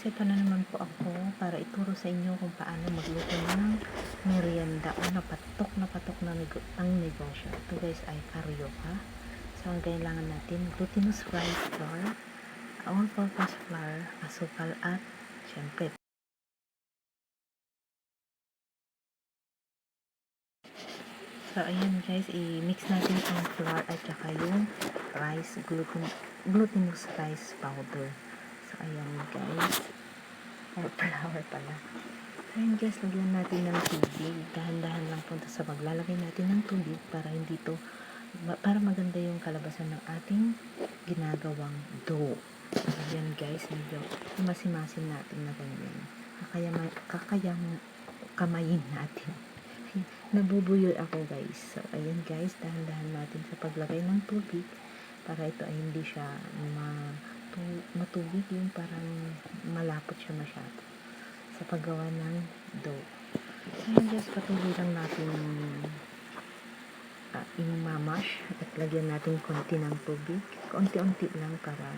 ito na naman po ako para ituro sa inyo kung paano magluto ng merienda o napatok ang negosyo. Ito guys ay carioca. So ang kailangan natin, glutinous rice flour, all-purpose flour, asukal at syempre. So ayan guys, i-mix natin ang flour at saka yung rice, glutinous rice powder. So ayan guys, or flour pala. So ayan guys, lagyan natin ng tubig. Dahan-dahan lang po sa paglalagay natin ng tubig para hindi to, para maganda yung kalabasan ng ating ginagawang dough. So ayan guys, medyo masimasin natin na ganyan. Kamayin natin. Nabubuyo ako guys. So ayan guys, dahan-dahan natin sa paglagay ng tubig para ito ay hindi siya matubig, yung parang malapot siya masyado sa paggawa ng dough. So ayan guys, patuloy lang natin imamash at lagyan natin konti ng tubig, konti-unti lang para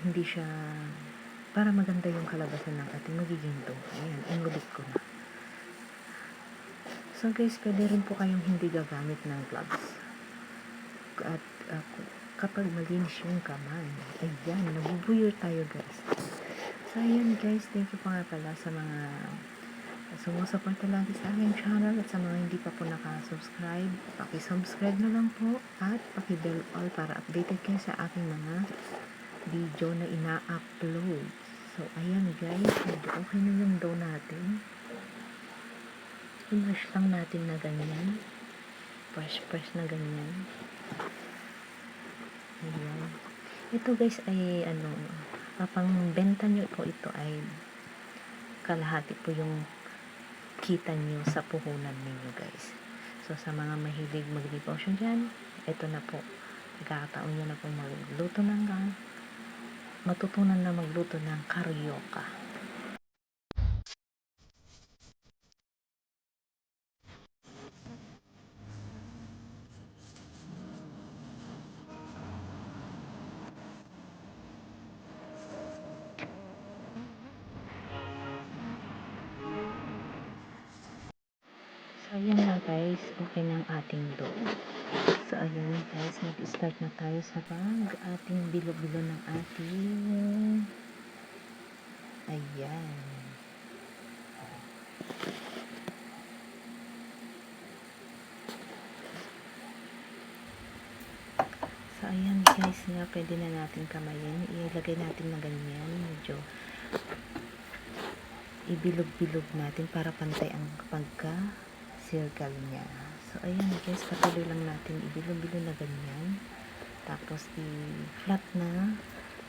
hindi siya, para maganda yung kalabasan ng ating magiging dough. Ayan, inulit ko na. So guys, pwede rin po kayong hindi gagamit ng gloves. At kapag malinis yung kamay, ayan, nabubuyo tayo guys. So ayan guys, thank you po nga pala sa mga sumusuporta lagi sa aking channel at sa mga hindi pa po nakasubscribe. Paki-subscribe na lang po at paki-bell all para updated kayo sa aking mga video na ina-upload. So ayan guys, medyo okay na yung dough natin. I-mash lang natin na ganyan. Press na ganyan. Ayan. Ito guys ay kapang benta nyo po ito ay kalahati po yung kita nyo sa puhunan ninyo guys. So sa mga mahilig mag-negosyo dyan, ito na po. Ikakataon nyo na po matutunan na magluto ng carioca. So, ayan na guys, okay na ang ating dough. So, ayan guys, mag-start na tayo sa ating bilo-bilo ng ating ayan. So, ayan guys nga, pwede na natin kamayin. Ilagay natin na ganyan, medyo ibilog-bilog natin para pantay ang pagka-circle niya. So, ayan guys, patuloy lang natin ibilog-bilog na ganyan. Tapos, i-flat na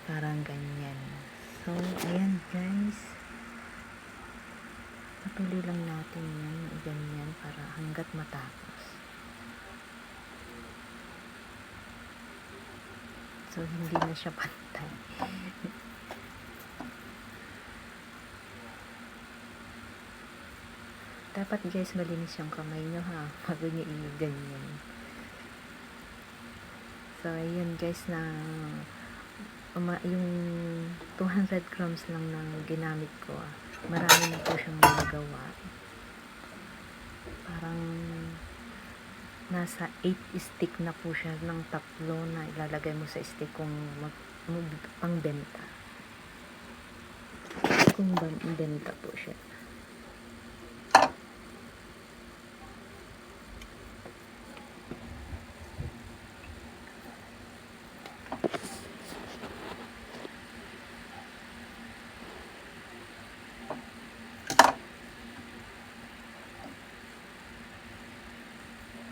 parang ganyan. So, ayan guys. Patuloy lang natin yan, ganyan, para hanggat matapos. So, hindi na siya pantay. Dapat guys, malinis yung kamay nyo ha, bago nyo i-ganyan. So, ayan guys, na yung 200 grams lang ng ginamit ko. Marami na po siyang nagawa. Parang nasa 8 stick na po siya ng tatlo na ilalagay mo sa stick kung pang-benta. Kung benta po siya.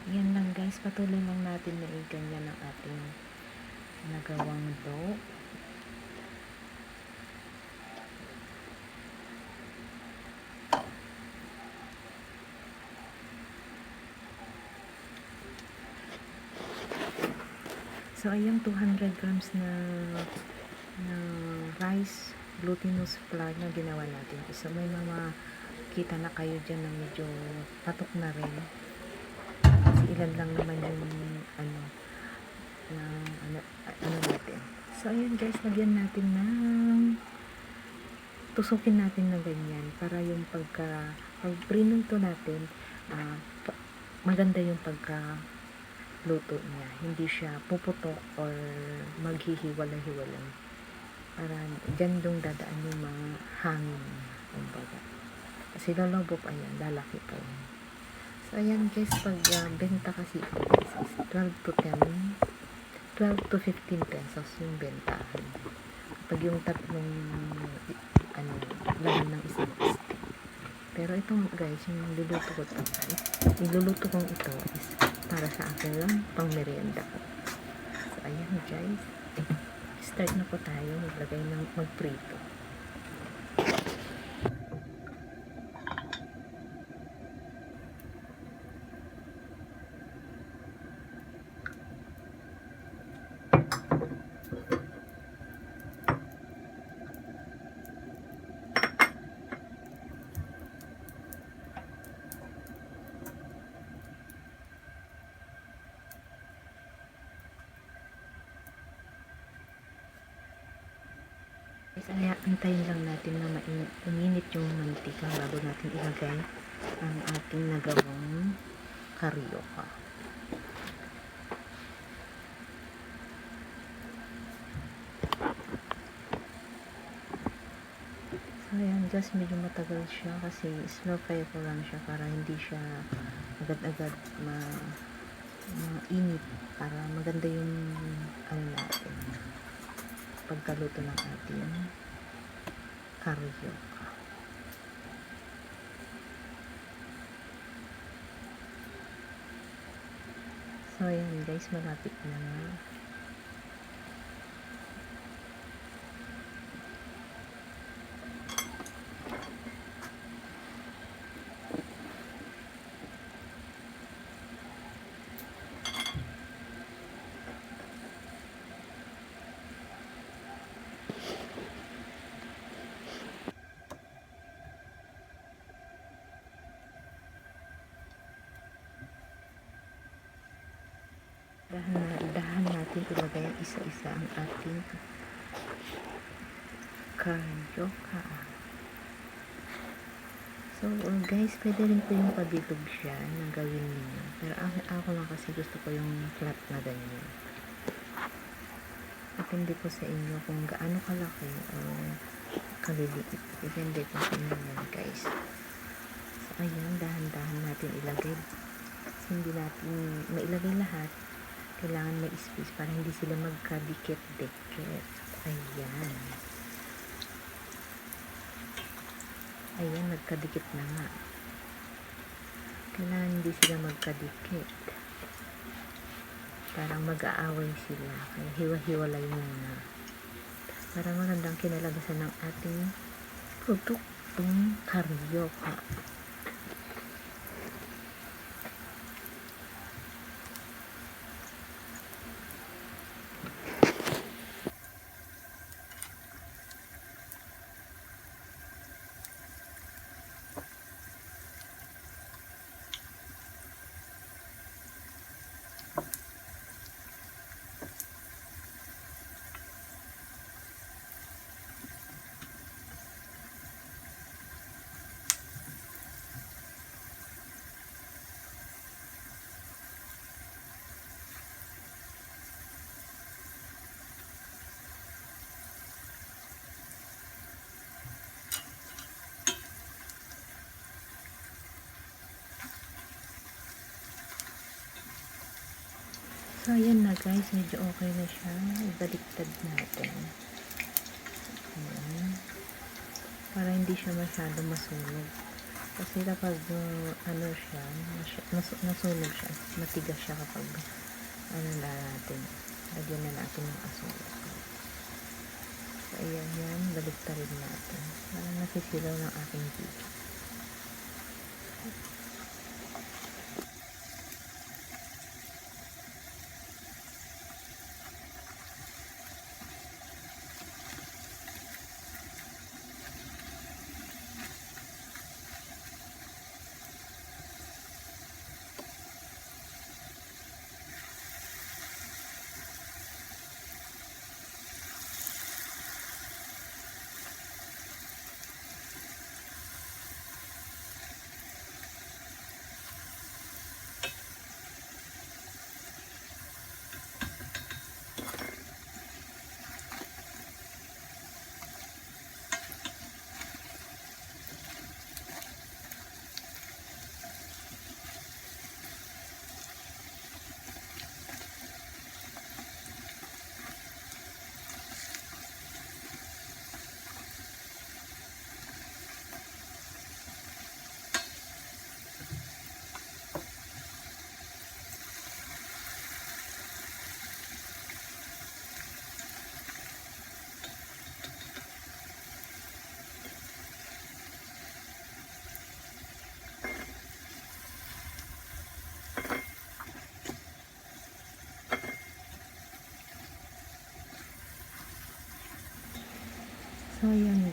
Yan lang guys, patuloy lang natin na ganyan ang ating nagawang dough. So ayun, 200 grams na rice glutinous flour na ginawa natin. So may kita na kayo dyan na medyo patok na rin. Ilan lang naman yung natin. So ayan guys, lagyan natin ng tusukin natin na ganyan para yung pag prinuto natin, maganda yung luto niya. Hindi siya puputok or maghihiwalay-hiwalay. Para dyan dong dadaan yung mga hangin niya. Kumbaga. Kasi lolobo pa yan, lalaki pa yan. So, ayan guys, pag benta kasi ito guys, is 12 to 15 pesos yung bentahan. Pag yung tatlong, laman ng isang stick. Pero itong guys, yung niluluto kong ito is para sa akin lang, pang merienda ko. So, ayan guys. Start na po tayo magprito. Kaya antayin lang natin na uminit yung mantika bago natin ilagay ang ating nagawang karyoka. So ayan, just medyo matagal siya kasi slow fire ko lang siya para hindi siya agad-agad mainit, para maganda yung natin pagkaluto ng ating karyoka. So ayan guys, malapit na. Dahan natin ilagay ang isa-isa ang ating karyoka. So guys, pwede rin po yung pabilog siya na gawin niyo. Pero ako lang kasi gusto ko yung flat na ganyan. Depende po sa inyo kung gaano kalaki o kaliliit. Depende po sa inyo yan guys. So ayan, dahan-dahan natin ilagay. Hindi natin mailagay lahat. Kailangan may space para hindi sila magkadikit-dikit. Ayan. Ayan, nagkadikit na nga. Kailangan hindi sila magkadikit. Parang mag-aaway sila. Kaya hiwa-hiwalay muna. Para magandang kinalagasan ng ating produktong karyoka. So, ayan na guys. Medyo okay na siya. Ibaliktad natin. Ayan. Para hindi siya masyado masunog. Kasi kapag nasunog siya, matigas siya kapag natin. Lagyan na natin ng asukal. So, ayan yan. Baliktarin natin. Para nasisilaw ng ating video.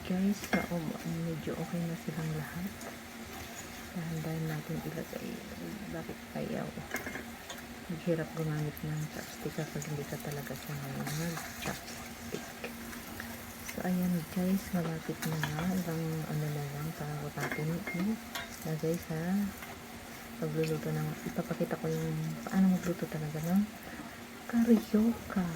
guys, medyo okay na silang lahat. Dahan-dahan natin ilagay. Bakit kaya maghirap gumamit ng chopstick kapag hindi ka talaga sanay mag-chopstick. So ayan guys, malapit na nga. Ibang ano na lang, para natin ilagay sa pagluluto ng, ipapakita ko yung paano magluto talaga ng carioca.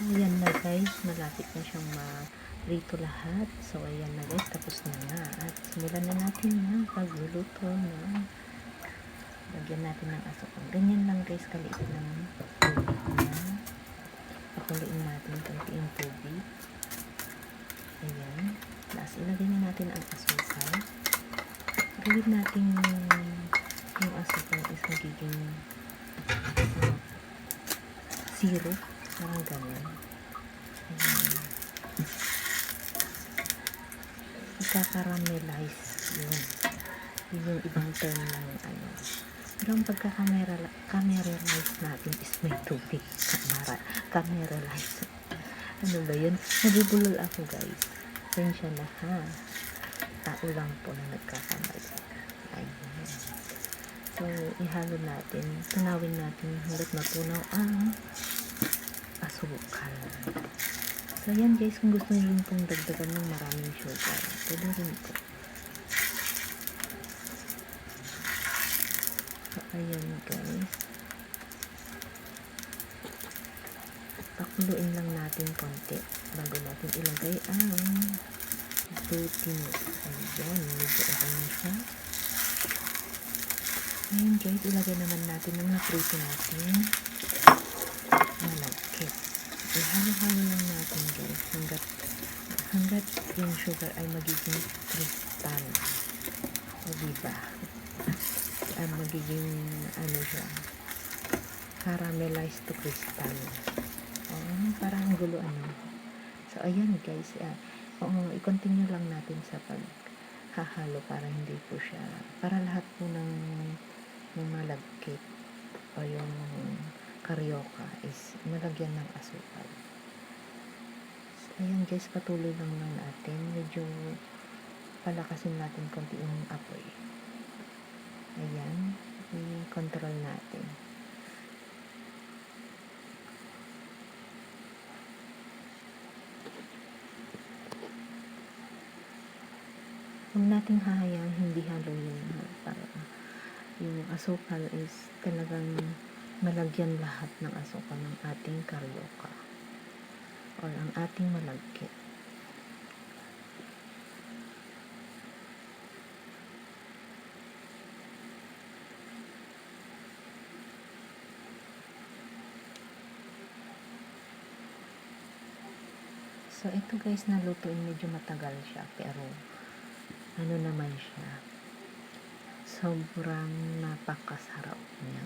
Ayan na guys, malapit na siyang ma-prito lahat. So ayan na guys, tapos na nga. At simulan na natin ang pagluluto na lagyan natin ng asukal. Ganyan lang guys, kaliit ng tubig na. Pakuloyin natin konti yung tubig. Ayan. Tapos ilagay na natin ang asukal. Gawin natin yung asukal is magiging syrup. Parang ganun. Ika-caramelize yun. Yun yung ibang term ng ano. Pero ang pagka-caramelize natin is may tubig. Caramelize. Ano ba yun? Nabubulol ako guys. Pensya na ha. Tao lang po na nagkakamali. Ayan. So, ihalo natin. Tunawin natin hanggat matunaw ang asukal. So, ayan guys, kung gusto nyo rin pong dagdagan ng maraming sugar, pwede rin po. So, ayan guys. Pakuluin lang natin konti bago natin ilagay ang glutinous. Ayan, medyo okay na siya. Ngayon guys, ilagay naman natin ang naprito natin malagkit. Ihalo-halo lang natin guys hanggat yung sugar ay magiging kristal. O diba? Magiging ano siya, caramelized to crystal. Parang gulo ano. So ayan guys, i-continue lang natin sa paghahalo para hindi po siya, para lahat po ng malagkit o yung carioca is malagyan ng asukal. So, ayan guys, patuloy lang natin. Medyo palakasin natin konti yung apoy. Ayan, i-control natin. Huwag nating hahayaan hindi haluin para yung asukal is talagang malagyan lahat ng asukal ng ating carioca or ang ating malagkit. So ito guys, nalutuin medyo matagal siya pero ano naman siya, sobrang napakasarap niya.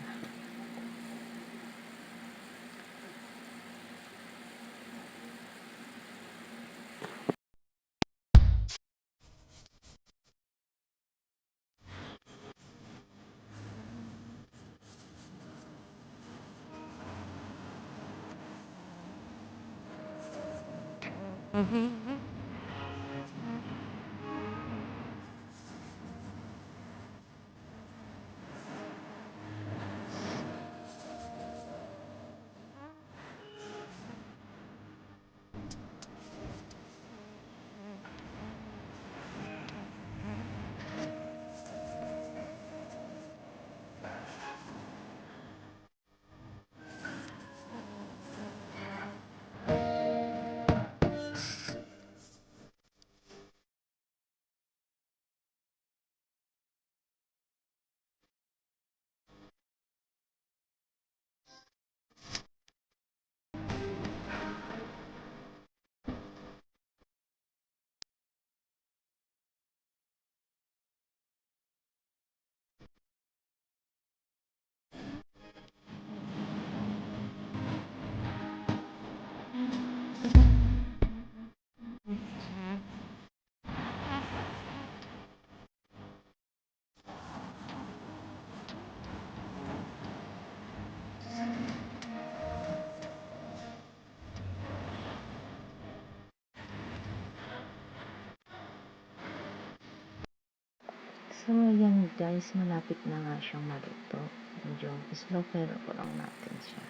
So, ayan guys, malapit na nga siyang maluto. Medyo slow pero ko lang natin siya.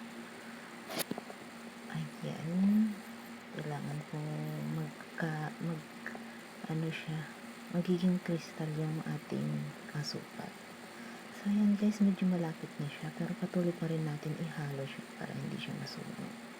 Ayan. Kailangan po ano siya, magiging crystal yung ating asukal. So, ayan guys, medyo malapit na siya. Pero patuloy pa rin natin ihalo siya para hindi siya masunog.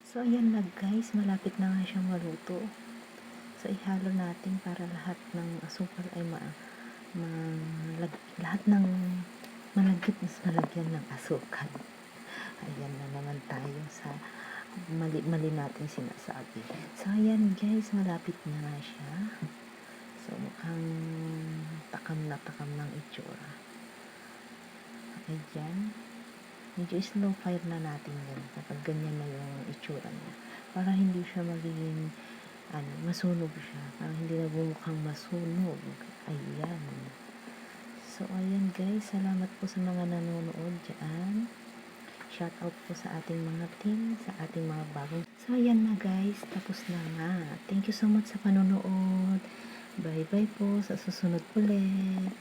So, ayan na guys, malapit na nga siyang maluto. So, ihalo natin para lahat ng asukal ay lahat ng malagkit is malagyan ng asukal. Ayan na naman tayo sa mali natin sinasabi. So, ayan guys, malapit na nga siya. So, mukhang takam na takam ng itsura. Ayan. Medyo slow fire na natin yan kapag ganyan na yung itsura niya. Para hindi siya magiging masunog siya. Para hindi na bumukhang masunog. Ayan. So, ayan guys. Salamat po sa mga nanonood dyan. Shout out po sa ating mga team, sa ating mga bagong. So, ayan na guys. Tapos na nga. Thank you so much sa panonood. Bye-bye po sa susunod ulit.